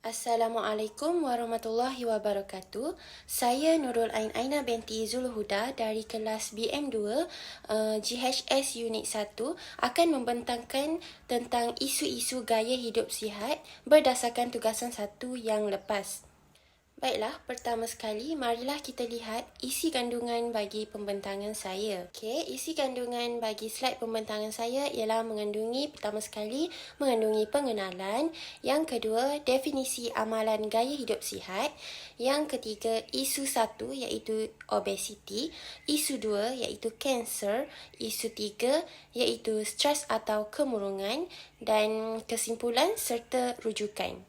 Assalamualaikum warahmatullahi wabarakatuh. Saya Nurul Ain Aina binti Zulhuda dari kelas BM2 GHS Unit 1 akan membentangkan tentang isu-isu gaya hidup sihat berdasarkan tugasan 1 yang lepas. Baiklah, pertama sekali, marilah kita lihat isi kandungan bagi pembentangan saya. Okey, isi kandungan bagi slide pembentangan saya ialah pertama sekali, mengandungi pengenalan. Yang kedua, definisi amalan gaya hidup sihat. Yang ketiga, isu 1 iaitu obesiti. Isu 2 iaitu kanser. Isu 3 iaitu stres atau kemurungan. Dan kesimpulan serta rujukan.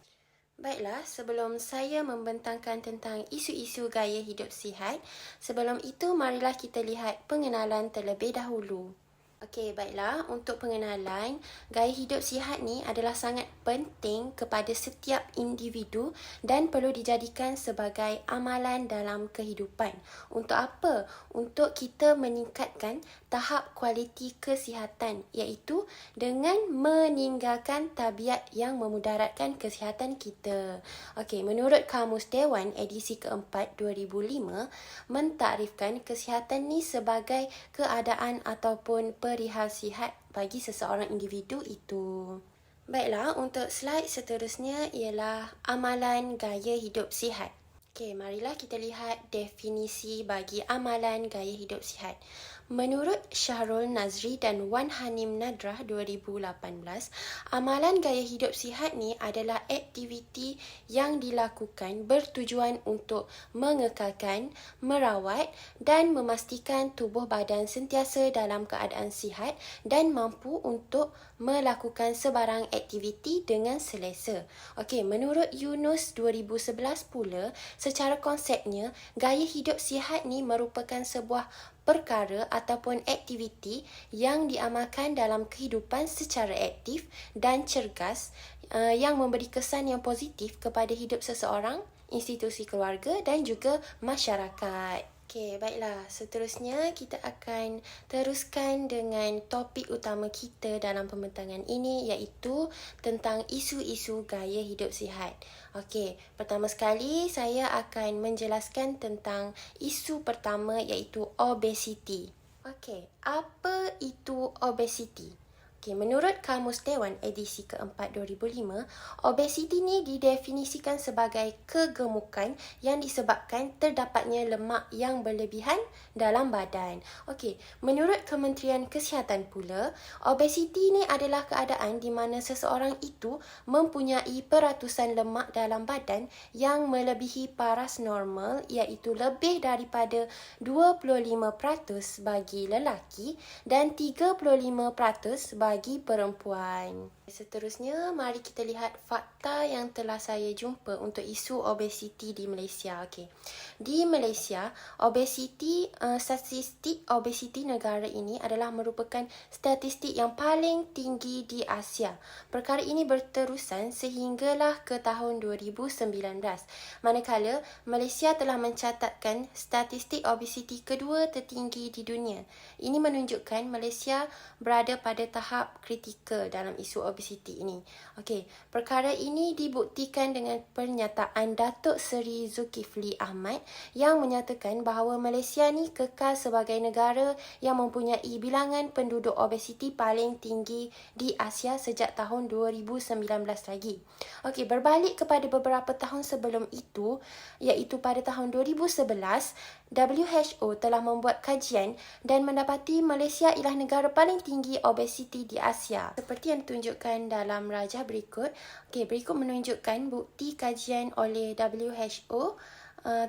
Baiklah, sebelum saya membentangkan tentang isu-isu gaya hidup sihat, sebelum itu marilah kita lihat pengenalan terlebih dahulu. Okey, baiklah. Untuk pengenalan, gaya hidup sihat ni adalah sangat penting kepada setiap individu dan perlu dijadikan sebagai amalan dalam kehidupan. Untuk apa? Untuk kita meningkatkan tahap kualiti kesihatan, iaitu dengan meninggalkan tabiat yang memudaratkan kesihatan kita. Okey, menurut Kamus Dewan edisi keempat 2005, mentakrifkan kesihatan ni sebagai keadaan ataupun perihal sihat bagi seseorang individu itu. Baiklah, untuk slide seterusnya ialah amalan gaya hidup sihat. Okey, marilah kita lihat definisi bagi amalan gaya hidup sihat. Menurut Syahrul Nazri dan Wan Hanim Nadrah 2018, amalan gaya hidup sihat ni adalah aktiviti yang dilakukan bertujuan untuk mengekalkan, merawat dan memastikan tubuh badan sentiasa dalam keadaan sihat dan mampu untuk melakukan sebarang aktiviti dengan selesa. Okey, menurut Yunus 2011 pula, secara konsepnya, gaya hidup sihat ni merupakan sebuah perkara ataupun aktiviti yang diamalkan dalam kehidupan secara aktif dan cergas yang memberi kesan yang positif kepada hidup seseorang, institusi keluarga dan juga masyarakat. Okey, baiklah. Seterusnya kita akan teruskan dengan topik utama kita dalam pembentangan ini iaitu tentang isu-isu gaya hidup sihat. Okey, pertama sekali saya akan menjelaskan tentang isu pertama iaitu obesiti. Okey, apa itu obesiti? Okay, menurut Kamus Dewan edisi keempat 2005, obesiti ni didefinisikan sebagai kegemukan yang disebabkan terdapatnya lemak yang berlebihan dalam badan. Okey, menurut Kementerian Kesihatan pula, obesiti ni adalah keadaan di mana seseorang itu mempunyai peratusan lemak dalam badan yang melebihi paras normal iaitu lebih daripada 25% bagi lelaki dan 35% bagi perempuan. Seterusnya, mari kita lihat fakta yang telah saya jumpa untuk isu obesiti di Malaysia. Okey. Di Malaysia, statistik obesiti negara ini adalah merupakan statistik yang paling tinggi di Asia. Perkara ini berterusan sehinggalah ke tahun 2019. Manakala, Malaysia telah mencatatkan statistik obesiti kedua tertinggi di dunia. Ini menunjukkan Malaysia berada pada tahap kritikal dalam isu obesiti ini. Okey, perkara ini dibuktikan dengan pernyataan Datuk Seri Zulkifli Ahmad yang menyatakan bahawa Malaysia ni kekal sebagai negara yang mempunyai bilangan penduduk obesiti paling tinggi di Asia sejak tahun 2019 lagi. Okey, berbalik kepada beberapa tahun sebelum itu, iaitu pada tahun 2011, WHO telah membuat kajian dan mendapati Malaysia ialah negara paling tinggi obesiti di Asia. Seperti yang ditunjukkan dalam rajah berikut. Okey, berikut menunjukkan bukti kajian oleh WHO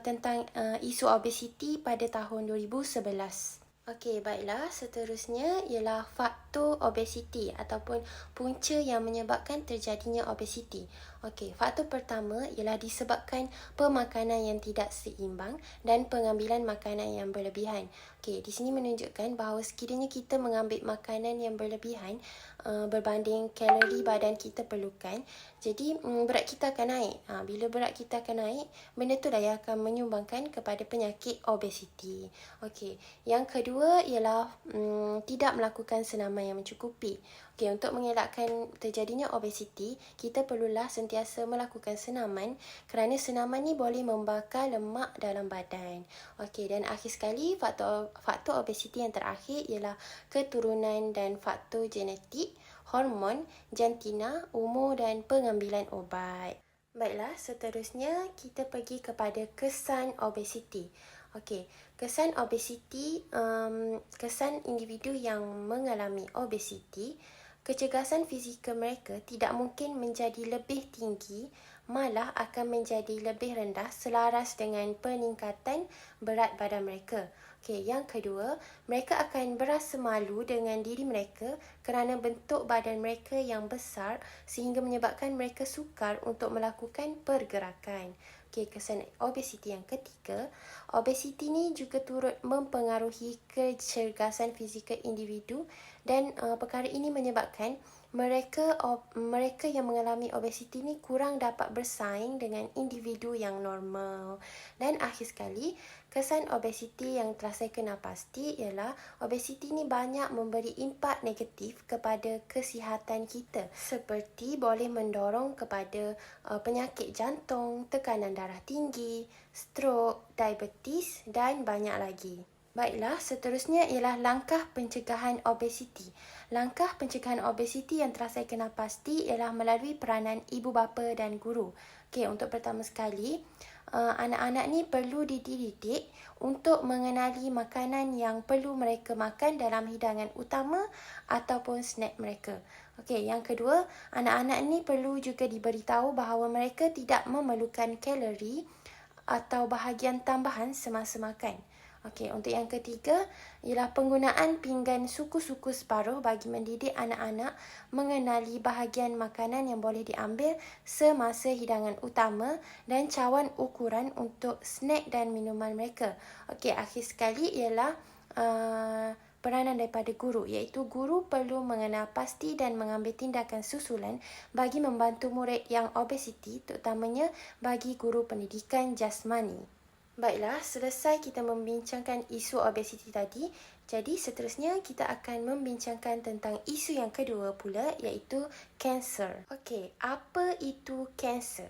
tentang isu obesiti pada tahun 2011. Okey, baiklah. Seterusnya ialah faktor obesiti ataupun punca yang menyebabkan terjadinya obesiti. Okey, faktor pertama ialah disebabkan pemakanan yang tidak seimbang dan pengambilan makanan yang berlebihan. Okey, di sini menunjukkan bahawa sekiranya kita mengambil makanan yang berlebihan berbanding kalori badan kita perlukan, jadi berat kita akan naik. Bila berat kita akan naik, benda tu lah yang akan menyumbangkan kepada penyakit obesiti. Okey, yang kedua ialah tidak melakukan senaman yang mencukupi. Okey, untuk mengelakkan terjadinya obesiti, kita perlulah sentiasa melakukan senaman kerana senaman ni boleh membakar lemak dalam badan. Okey, dan akhir sekali faktor obesiti yang terakhir ialah keturunan dan faktor genetik, hormon, jantina, umur dan pengambilan ubat. Baiklah, seterusnya kita pergi kepada kesan obesiti. Okey, kesan obesiti, kesan individu yang mengalami obesiti, kecergasan fizikal mereka tidak mungkin menjadi lebih tinggi, malah akan menjadi lebih rendah selaras dengan peningkatan berat badan mereka. Okey, yang kedua, mereka akan berasa malu dengan diri mereka kerana bentuk badan mereka yang besar sehingga menyebabkan mereka sukar untuk melakukan pergerakan. Okey, kesan obesiti yang ketiga, obesiti ni juga turut mempengaruhi kecergasan fizikal individu dan perkara ini menyebabkan mereka yang mengalami obesiti ni kurang dapat bersaing dengan individu yang normal. Dan akhir sekali, kesan obesiti yang telah saya kenal pasti ialah obesiti ni banyak memberi impak negatif kepada kesihatan kita, seperti boleh mendorong kepada penyakit jantung, tekanan darah tinggi, strok, diabetes dan banyak lagi. Baiklah, seterusnya ialah langkah pencegahan obesiti. Langkah pencegahan obesiti yang telah saya kenal pasti ialah melalui peranan ibu bapa dan guru. Okey, untuk pertama sekali, anak-anak ni perlu dididik untuk mengenali makanan yang perlu mereka makan dalam hidangan utama ataupun snack mereka. Okey, yang kedua, anak-anak ni perlu juga diberitahu bahawa mereka tidak memerlukan kalori atau bahagian tambahan semasa makan. Okey, untuk yang ketiga ialah penggunaan pinggan suku-suku separuh bagi mendidik anak-anak mengenali bahagian makanan yang boleh diambil semasa hidangan utama dan cawan ukuran untuk snack dan minuman mereka. Okey, akhir sekali ialah peranan daripada guru, iaitu guru perlu mengenal pasti dan mengambil tindakan susulan bagi membantu murid yang obesiti, terutamanya bagi guru pendidikan jasmani. Baiklah, selesai kita membincangkan isu obesiti tadi. Jadi seterusnya kita akan membincangkan tentang isu yang kedua pula, iaitu kanser. Okey, apa itu kanser?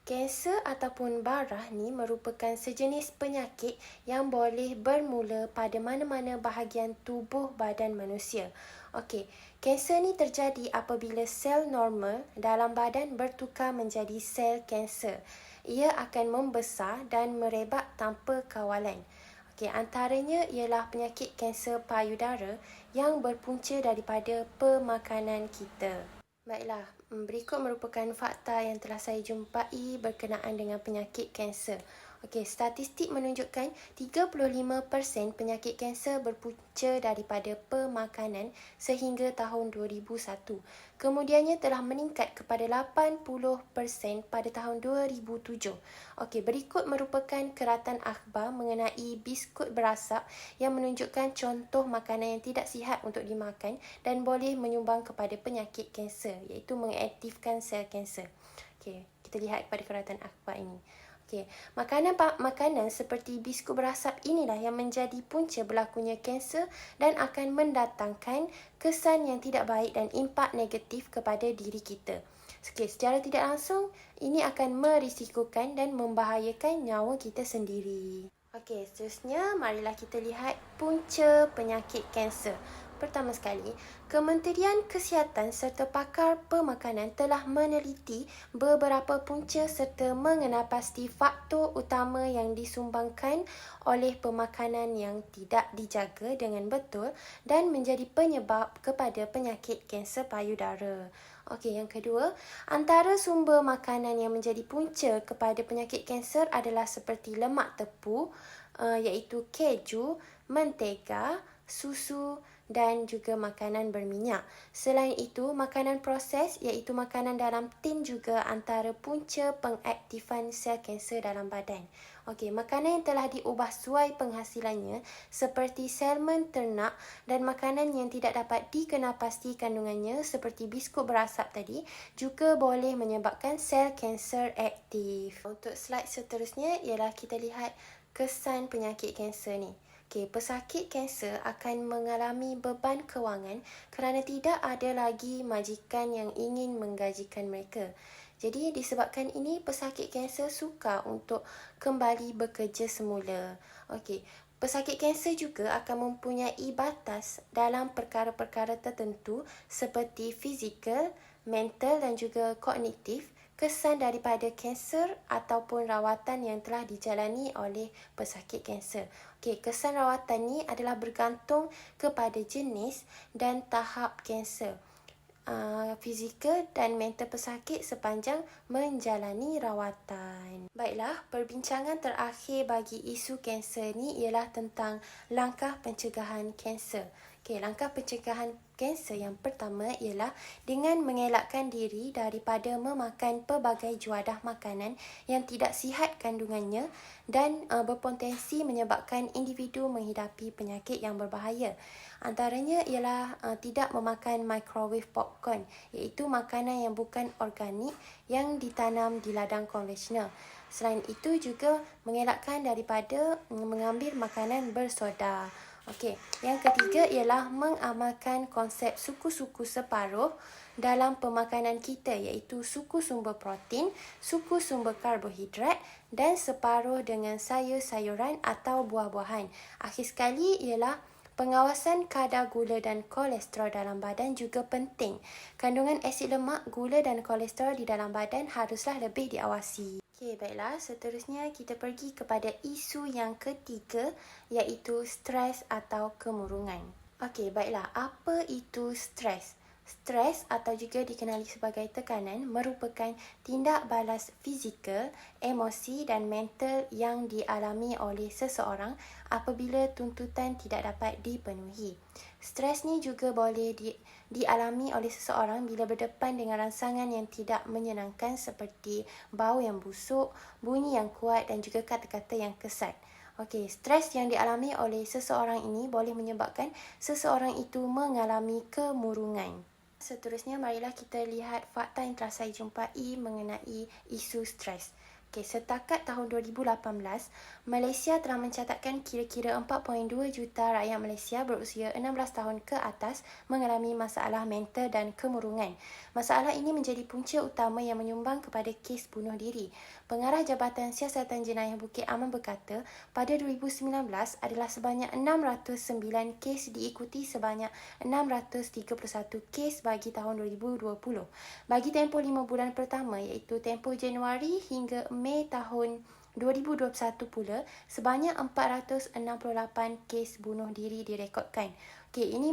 Kanser ataupun barah ni merupakan sejenis penyakit yang boleh bermula pada mana-mana bahagian tubuh badan manusia. Okey, kanser ni terjadi apabila sel normal dalam badan bertukar menjadi sel kanser. Ia akan membesar dan merebak tanpa kawalan. Okey, antaranya ialah penyakit kanser payudara yang berpunca daripada pemakanan kita. Baiklah, berikut merupakan fakta yang telah saya jumpai berkenaan dengan penyakit kanser. Okey, statistik menunjukkan 35% penyakit kanser berpunca daripada pemakanan sehingga tahun 2001. Kemudiannya telah meningkat kepada 80% pada tahun 2007. Okey, berikut merupakan keratan akhbar mengenai biskut berasap yang menunjukkan contoh makanan yang tidak sihat untuk dimakan dan boleh menyumbang kepada penyakit kanser, iaitu mengaktifkan sel kanser. Okey, kita lihat kepada keratan akhbar ini. Okey, makanan seperti biskut berasap inilah yang menjadi punca berlakunya kanser dan akan mendatangkan kesan yang tidak baik dan impak negatif kepada diri kita. Okey, secara tidak langsung, ini akan merisikokan dan membahayakan nyawa kita sendiri. Okey, seterusnya marilah kita lihat punca penyakit kanser. Pertama sekali, Kementerian Kesihatan serta pakar pemakanan telah meneliti beberapa punca serta mengenal pasti faktor utama yang disumbangkan oleh pemakanan yang tidak dijaga dengan betul dan menjadi penyebab kepada penyakit kanser payudara. Okey, yang kedua, antara sumber makanan yang menjadi punca kepada penyakit kanser adalah seperti lemak tepu, iaitu keju, mentega, susu dan juga makanan berminyak. Selain itu, makanan proses iaitu makanan dalam tin juga antara punca pengaktifan sel kanser dalam badan. Okey, makanan yang telah diubah suai penghasilannya seperti salmon ternak dan makanan yang tidak dapat dikenal pasti kandungannya seperti biskut berasap tadi juga boleh menyebabkan sel kanser aktif. Untuk slide seterusnya ialah kita lihat kesan penyakit kanser ni. Okey, pesakit kanser akan mengalami beban kewangan kerana tidak ada lagi majikan yang ingin menggajikan mereka. Jadi disebabkan ini, pesakit kanser sukar untuk kembali bekerja semula. Okey, pesakit kanser juga akan mempunyai batas dalam perkara-perkara tertentu seperti fizikal, mental dan juga kognitif. Kesan daripada kanser ataupun rawatan yang telah dijalani oleh pesakit kanser. Okey, kesan rawatan ni adalah bergantung kepada jenis dan tahap kanser, fizikal dan mental pesakit sepanjang menjalani rawatan. Baiklah, perbincangan terakhir bagi isu kanser ni ialah tentang langkah pencegahan kanser. Okey, langkah pencegahan kanser yang pertama ialah dengan mengelakkan diri daripada memakan pelbagai juadah makanan yang tidak sihat kandungannya dan berpotensi menyebabkan individu menghidapi penyakit yang berbahaya. Antaranya ialah tidak memakan microwave popcorn, iaitu makanan yang bukan organik yang ditanam di ladang konvensional. Selain itu juga mengelakkan daripada mengambil makanan bersoda. Okey, yang ketiga ialah mengamalkan konsep suku-suku separuh dalam pemakanan kita, iaitu suku sumber protein, suku sumber karbohidrat dan separuh dengan sayur-sayuran atau buah-buahan. Akhir sekali ialah pengawasan kadar gula dan kolesterol dalam badan juga penting. Kandungan asid lemak, gula dan kolesterol di dalam badan haruslah lebih diawasi. Okey, baiklah. Seterusnya kita pergi kepada isu yang ketiga, iaitu stres atau kemurungan. Okey, baiklah. Apa itu stres? Stres atau juga dikenali sebagai tekanan merupakan tindak balas fizikal, emosi dan mental yang dialami oleh seseorang apabila tuntutan tidak dapat dipenuhi. Stres ni juga boleh dialami oleh seseorang bila berdepan dengan rangsangan yang tidak menyenangkan seperti bau yang busuk, bunyi yang kuat dan juga kata-kata yang kesat. Okey, stres yang dialami oleh seseorang ini boleh menyebabkan seseorang itu mengalami kemurungan. Seterusnya, marilah kita lihat fakta yang telah saya jumpai mengenai isu stres. Okey, setakat tahun 2018, Malaysia telah mencatatkan kira-kira 4.2 juta rakyat Malaysia berusia 16 tahun ke atas mengalami masalah mental dan kemurungan. Masalah ini menjadi punca utama yang menyumbang kepada kes bunuh diri. Pengarah Jabatan Siasatan Jenayah Bukit Aman berkata, pada 2019 adalah sebanyak 609 kes diikuti sebanyak 631 kes bagi tahun 2020. Bagi tempoh 5 bulan pertama, iaitu tempoh Januari hingga Mei tahun 2021 pula, sebanyak 468 kes bunuh diri direkodkan. Okey, ini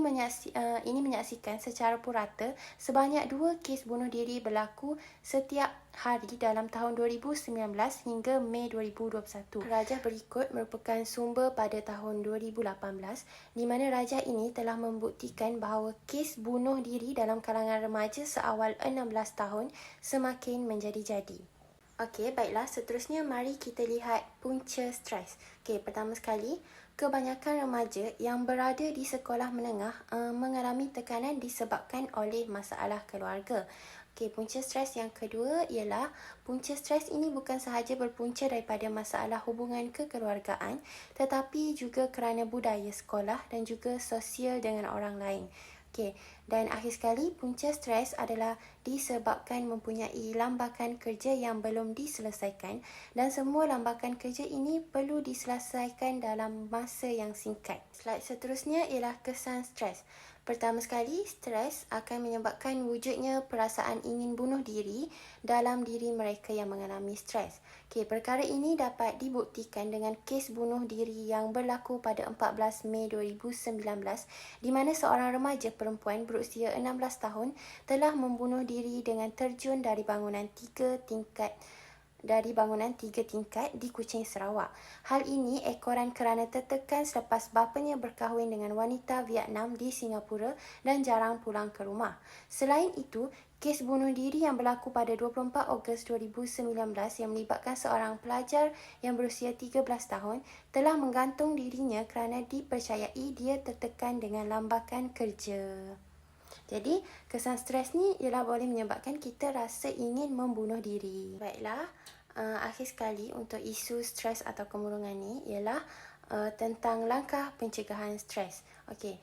menyaksikan secara purata sebanyak 2 kes bunuh diri berlaku setiap hari dalam tahun 2019 hingga Mei 2021. Rajah berikut merupakan sumber pada tahun 2018, di mana rajah ini telah membuktikan bahawa kes bunuh diri dalam kalangan remaja seawal 16 tahun semakin menjadi-jadi. Okey, baiklah. Seterusnya, mari kita lihat punca stres. Okey, pertama sekali, kebanyakan remaja yang berada di sekolah menengah mengalami tekanan disebabkan oleh masalah keluarga. Okey, punca stres yang kedua ialah punca stres ini bukan sahaja berpunca daripada masalah hubungan kekeluargaan, tetapi juga kerana budaya sekolah dan juga sosial dengan orang lain. Okey, dan akhir sekali, punca stres adalah disebabkan mempunyai lambakan kerja yang belum diselesaikan dan semua lambakan kerja ini perlu diselesaikan dalam masa yang singkat. Slide seterusnya ialah kesan stres. Pertama sekali, stres akan menyebabkan wujudnya perasaan ingin bunuh diri dalam diri mereka yang mengalami stres. Okey, perkara ini dapat dibuktikan dengan kes bunuh diri yang berlaku pada 14 Mei 2019 di mana seorang remaja perempuan berusia 16 tahun telah membunuh diri dengan terjun dari bangunan 3 tingkat di Kuching, Sarawak. Hal ini ekoran kerana tertekan selepas bapanya berkahwin dengan wanita Vietnam di Singapura dan jarang pulang ke rumah. Selain itu, kes bunuh diri yang berlaku pada 24 Ogos 2019 yang melibatkan seorang pelajar yang berusia 13 tahun telah menggantung dirinya kerana dipercayai dia tertekan dengan lambakan kerja. Jadi, kesan stres ni ialah boleh menyebabkan kita rasa ingin membunuh diri. Baiklah, akhir sekali untuk isu stres atau kemurungan ni ialah tentang langkah pencegahan stres. Okey.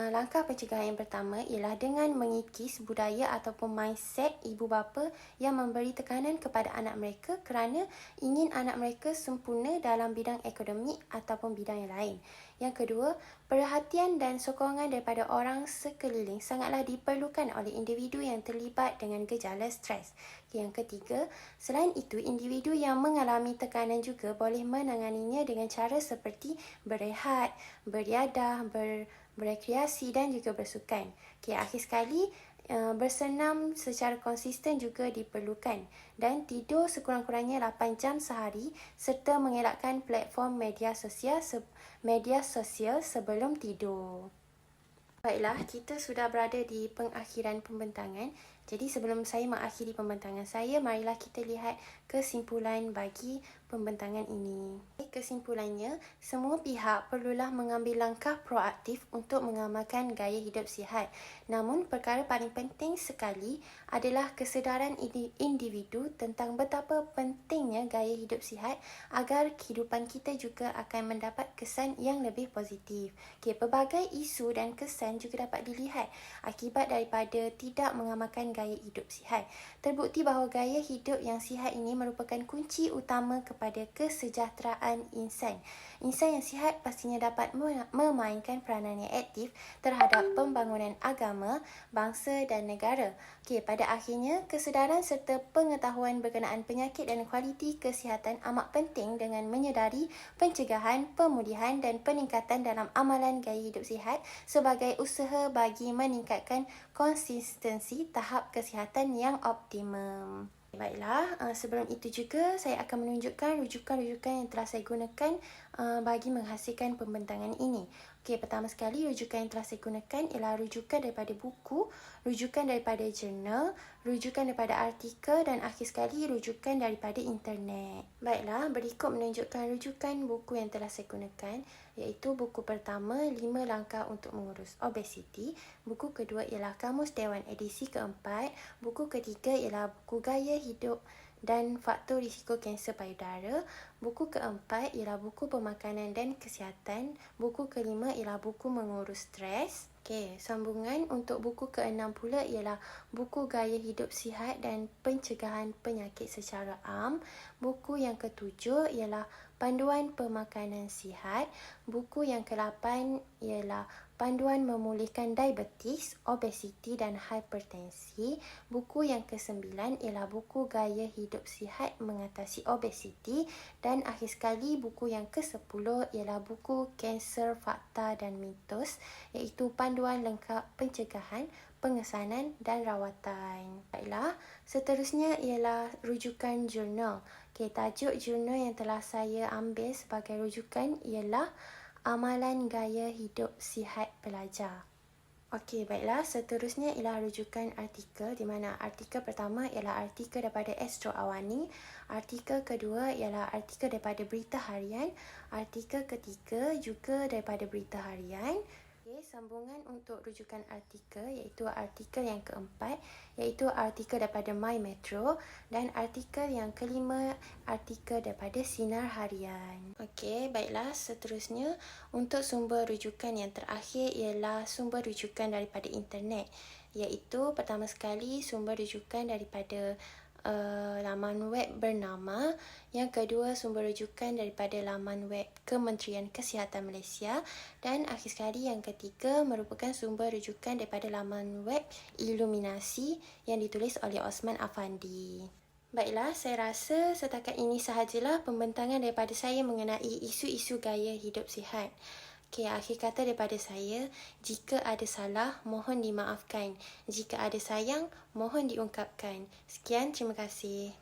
Langkah pencegahan yang pertama ialah dengan mengikis budaya ataupun mindset ibu bapa yang memberi tekanan kepada anak mereka kerana ingin anak mereka sempurna dalam bidang akademik ataupun bidang yang lain. Yang kedua, perhatian dan sokongan daripada orang sekeliling sangatlah diperlukan oleh individu yang terlibat dengan gejala stres. Yang ketiga, selain itu, individu yang mengalami tekanan juga boleh menanganinya dengan cara seperti berehat, beriadah, berekreasi dan juga bersukan. Akhir sekali, bersenam secara konsisten juga diperlukan dan tidur sekurang-kurangnya 8 jam sehari serta mengelakkan platform media sosial sebelum tidur. Baiklah, kita sudah berada di pengakhiran pembentangan. Jadi sebelum saya mengakhiri pembentangan saya, marilah kita lihat kesimpulan bagi pembentangan ini. Kesimpulannya, semua pihak perlulah mengambil langkah proaktif untuk mengamalkan gaya hidup sihat. Namun, perkara paling penting sekali adalah kesedaran individu tentang betapa pentingnya gaya hidup sihat agar kehidupan kita juga akan mendapat kesan yang lebih positif. Pelbagai isu dan kesan juga dapat dilihat akibat daripada tidak mengamalkan gaya hidup sihat. Terbukti bahawa gaya hidup yang sihat ini merupakan kunci utama kepada kesejahteraan insan. Insan yang sihat pastinya dapat memainkan peranan yang aktif terhadap pembangunan agama, bangsa dan negara. Pada akhirnya, kesedaran serta pengetahuan berkenaan penyakit dan kualiti kesihatan amat penting dengan menyedari pencegahan, pemulihan dan peningkatan dalam amalan gaya hidup sihat sebagai usaha bagi meningkatkan konsistensi tahap kesihatan yang optimum. Baiklah, sebelum itu juga saya akan menunjukkan rujukan-rujukan yang telah saya gunakan bagi menghasilkan pembentangan ini. Pertama sekali, rujukan yang telah saya gunakan ialah rujukan daripada buku, rujukan daripada jurnal, rujukan daripada artikel dan akhir sekali rujukan daripada internet. Baiklah, berikut menunjukkan rujukan buku yang telah saya gunakan, iaitu buku pertama, 5 Langkah untuk Mengurus Obesiti. Buku kedua ialah Kamus Dewan edisi keempat. Buku ketiga ialah buku Gaya Hidup dan Faktor Risiko Kanser Payudara. Buku keempat ialah buku Pemakanan dan Kesihatan. Buku kelima ialah buku Mengurus Stres. Sambungan untuk buku keenam pula ialah buku Gaya Hidup Sihat dan Pencegahan Penyakit secara Am. Buku yang ketujuh ialah Panduan Pemakanan Sihat. Buku yang ke-8 ialah Panduan Memulihkan Diabetes, Obesiti dan Hipertensi. Buku yang ke-9 ialah buku Gaya Hidup Sihat Mengatasi Obesiti. Dan akhir sekali, buku yang ke-10 ialah buku Kanser, Fakta dan Mitos, iaitu panduan lengkap pencegahan, pengesanan dan rawatan. Baiklah, seterusnya ialah rujukan jurnal. Tajuk jurnal yang telah saya ambil sebagai rujukan ialah Amalan Gaya Hidup Sihat Pelajar. Baiklah, seterusnya ialah rujukan artikel di mana artikel pertama ialah artikel daripada Astro Awani, artikel kedua ialah artikel daripada Berita Harian, artikel ketiga juga daripada Berita Harian. Sambungan untuk rujukan artikel iaitu artikel yang keempat iaitu artikel daripada My Metro dan artikel yang kelima artikel daripada Sinar Harian. Baiklah, seterusnya untuk sumber rujukan yang terakhir ialah sumber rujukan daripada internet, iaitu pertama sekali sumber rujukan daripada laman web bernama, yang kedua sumber rujukan daripada laman web Kementerian Kesihatan Malaysia dan akhir sekali yang ketiga merupakan sumber rujukan daripada laman web Iluminasi yang ditulis oleh Osman Afandi. Baiklah, saya rasa setakat ini sahajalah pembentangan daripada saya mengenai isu-isu gaya hidup sihat. Akhir kata daripada saya, jika ada salah, mohon dimaafkan. Jika ada sayang, mohon diungkapkan. Sekian, terima kasih.